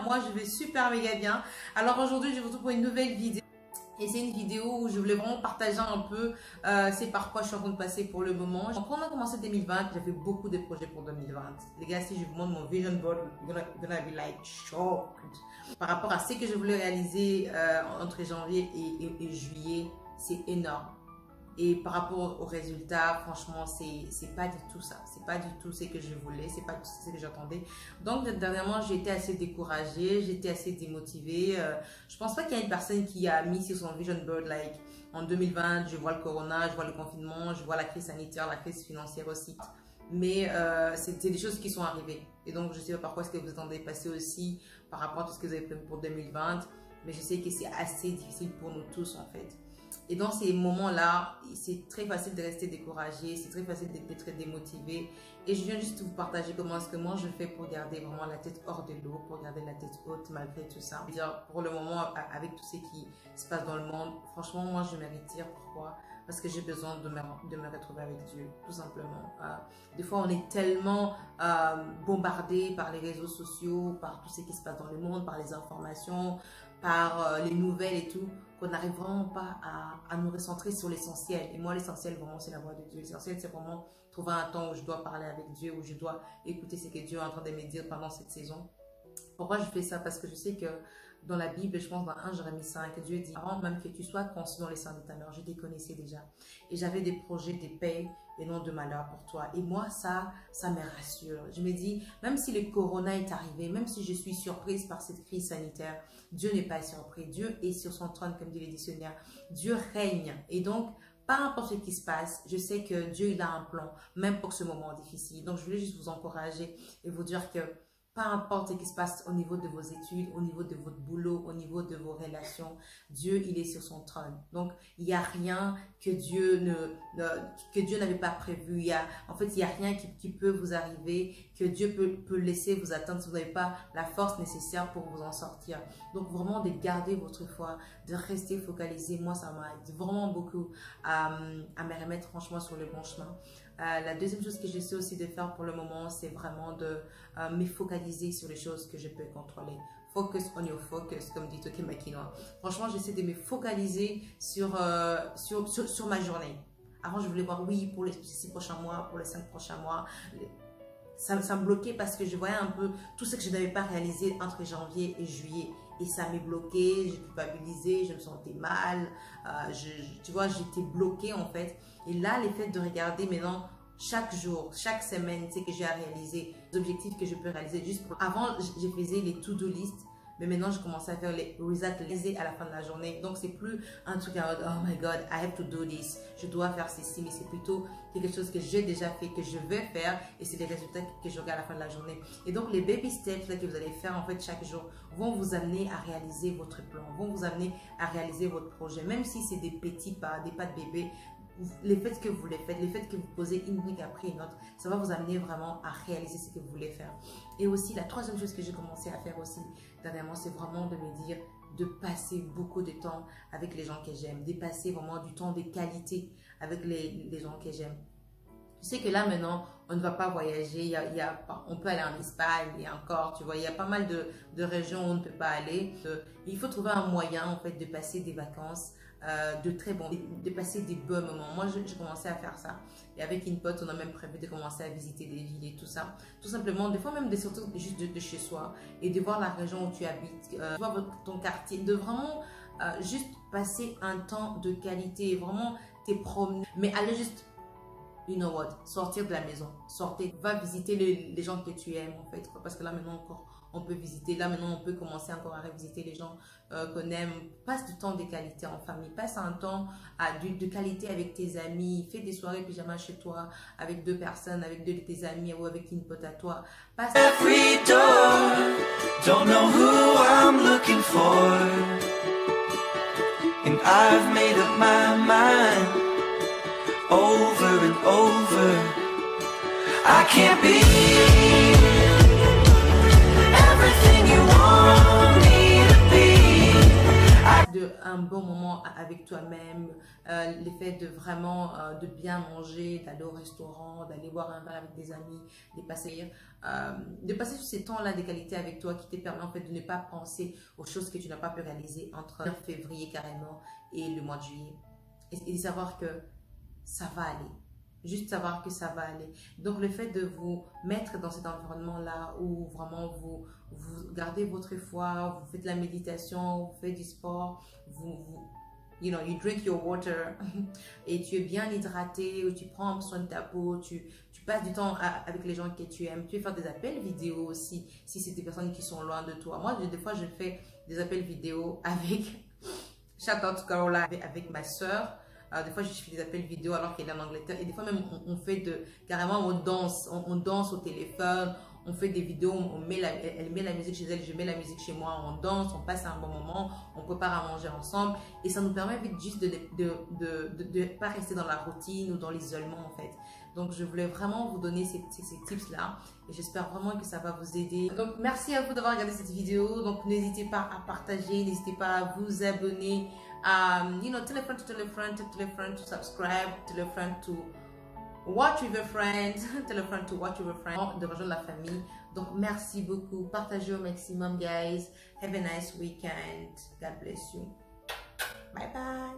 Moi, je vais super méga bien. Alors aujourd'hui, je vous retrouve pour une nouvelle vidéo. Et c'est une vidéo où je voulais vraiment partager un peu c'est par quoi je suis en train de passer pour le moment. Donc, quand on a commencé 2020, j'avais beaucoup de projets pour 2020. Les gars, si je vous montre mon vision board, you're gonna be like shocked. Par rapport à ce que je voulais réaliser entre janvier et juillet, c'est énorme. Et par rapport aux résultats, franchement, c'est pas du tout ça. C'est pas du tout ce que je voulais, c'est pas du tout ce que j'attendais. Donc, dernièrement, j'ai été assez découragée, j'étais assez démotivée. Je pense pas qu'il y a une personne qui a mis sur son vision board, like, en 2020, je vois le corona, je vois le confinement, je vois la crise sanitaire, la crise financière aussi. Mais c'est des choses qui sont arrivées. Et donc, je sais pas par quoi est-ce que vous attendez passer aussi par rapport à tout ce que vous avez prévu pour 2020. Mais je sais que c'est assez difficile pour nous tous, en fait. Et dans ces moments-là, c'est très facile de rester découragé, c'est très facile d'être démotivé. Et je viens juste vous partager comment est-ce que moi je fais pour garder vraiment la tête hors de l'eau, pour garder la tête haute malgré tout ça. Pour le moment, avec tout ce qui se passe dans le monde, franchement, moi je me retire. Pourquoi? Parce que j'ai besoin de me retrouver avec Dieu, tout simplement. Des fois, on est tellement bombardé par les réseaux sociaux, par tout ce qui se passe dans le monde, par les informations, par les nouvelles et tout, qu'on n'arrive vraiment pas à nous recentrer sur l'essentiel. Et moi, l'essentiel, vraiment, c'est la voix de Dieu. L'essentiel, c'est vraiment trouver un temps où je dois parler avec Dieu, où je dois écouter ce que Dieu est en train de me dire pendant cette saison. Pourquoi je fais ça? Parce que je sais que dans la Bible, je pense dans 1 Jérémie 5, Dieu dit, avant même que tu sois conçu dans les seins de ta mère, je te connaissais déjà. Et j'avais des projets de paix et non de malheur pour toi. Et moi, ça me rassure. Je me dis, même si le corona est arrivé, même si je suis surprise par cette crise sanitaire, Dieu n'est pas surpris. Dieu est sur son trône, comme dit le dictionnaire. Dieu règne. Et donc, peu importe ce qui se passe, je sais que Dieu, il a un plan, même pour ce moment difficile. Donc, je voulais juste vous encourager et vous dire que peu importe ce qui se passe au niveau de vos études, au niveau de votre boulot, au niveau de vos relations, Dieu, il est sur son trône. Donc, il n'y a rien que Dieu n'avait pas prévu. En fait, il n'y a rien qui peut vous arriver, que Dieu peut laisser vous atteindre si vous n'avez pas la force nécessaire pour vous en sortir. Donc, vraiment, de garder votre foi, de rester focalisé. Moi, ça m'aide vraiment beaucoup à me remettre franchement sur le bon chemin. La deuxième chose que j'essaie aussi de faire pour le moment, c'est vraiment de me focaliser sur les choses que je peux contrôler. Focus on your focus, comme dit Toke Makino. Franchement, j'essaie de me focaliser sur ma journée. Avant, je voulais voir, oui, pour les 6 prochains mois, pour les 5 prochains mois. Ça me bloquait parce que je voyais un peu tout ce que je n'avais pas réalisé entre janvier et juillet. Et ça m'est bloqué, j'ai culpabilisé, je me sentais mal. Tu vois, j'étais bloquée en fait. Et là, le fait de regarder maintenant chaque jour, chaque semaine, tu sais que j'ai à réaliser, les objectifs que je peux réaliser juste pour... Avant, je faisais les to-do list. Mais maintenant, je commence à faire les results à la fin de la journée. Donc, c'est plus un truc à oh my God, I have to do this. Je dois faire ceci, mais c'est plutôt quelque chose que j'ai déjà fait, que je vais faire. Et c'est les résultats que je regarde à la fin de la journnée. Et donc, les baby steps là, que vous allez faire en fait chaque jour vont vous amener à réaliser votre plan, vont vous amener à réaliser votre projet. Même si c'est des petits pas, des pas de bébé, les faits que vous les faites, les faits que vous posez une brique après une autre, ça va vous amener vraiment à réaliser ce que vous voulez faire. Et aussi, la troisième chose que j'ai commencé à faire aussi dernièrement, c'est vraiment de me dire de passer beaucoup de temps avec les gens que j'aime, de passer vraiment du temps de qualité avec les gens que j'aime. Je sais que là maintenant, on ne va pas voyager, on peut aller en Espagne et encore, tu vois, il y a pas mal de régions où on ne peut pas aller. Il faut trouver un moyen en fait de passer des vacances de passer des bons moments. Moi, j'ai commencé à faire ça. Et avec une pote, on a même prévu de commencer à visiter des villes et tout ça. Tout simplement, des fois même de sortir juste de chez soi et de voir la région où tu habites, de voir ton quartier, de vraiment juste passer un temps de qualité, vraiment te promener, mais aller juste, you know what, sortir de la maison, sortir, va visiter les gens que tu aimes en fait, parce que là maintenant encore, on peut visiter, là maintenant on peut commencer encore à revisiter les gens qu'on aime. Passe du temps de qualité en famille, passe un temps de qualité avec tes amis, fais des soirées pyjama chez toi avec 2 personnes, avec 2 de tes amis ou avec une pote à toi. Passe every door, don't know who I'm looking for, and I've made up my mind over and over, I can't be everything you want me to be. un bon moment avec toi-même, le fait de vraiment de bien manger, d'aller au restaurant, d'aller boire un verre avec des amis, de passer tous ces temps-là de qualité avec toi qui te permet en fait de ne pas penser aux choses que tu n'as pas pu réaliser entre février carrément et le mois de juillet. Et de savoir que ça va aller. Juste savoir que ça va aller. Donc, le fait de vous mettre dans cet environnement-là où vraiment vous gardez votre foi, vous faites la méditation, vous faites du sport, you drink your water et tu es bien hydraté, ou tu prends soin de ta peau, tu passes du temps avec les gens que tu aimes. Tu peux faire des appels vidéo aussi, si c'est des personnes qui sont loin de toi. Moi, des fois, je fais des appels vidéo avec, shout out to Caroline, avec ma soeur. Des fois, je fais des appels vidéo alors qu'elle est en Angleterre. Et des fois, même, on fait carrément, on danse au téléphone. On fait des vidéos, elle met la musique chez elle, je mets la musique chez moi. On danse, on passe un bon moment, on prépare à manger ensemble. Et ça nous permet vite juste de ne pas rester dans la routine ou dans l'isolement, en fait. Donc, je voulais vraiment vous donner ces tips-là. Et j'espère vraiment que ça va vous aider. Donc, merci à vous d'avoir regardé cette vidéo. Donc, n'hésitez pas à partager, n'hésitez pas à vous abonner. Tell a friend to subscribe, tell a friend to watch with a friend, tell a friend to watch with a friend, de rejoindre la famille. Donc, merci beaucoup. Partagez au maximum, guys. Have a nice weekend. God bless you. Bye bye.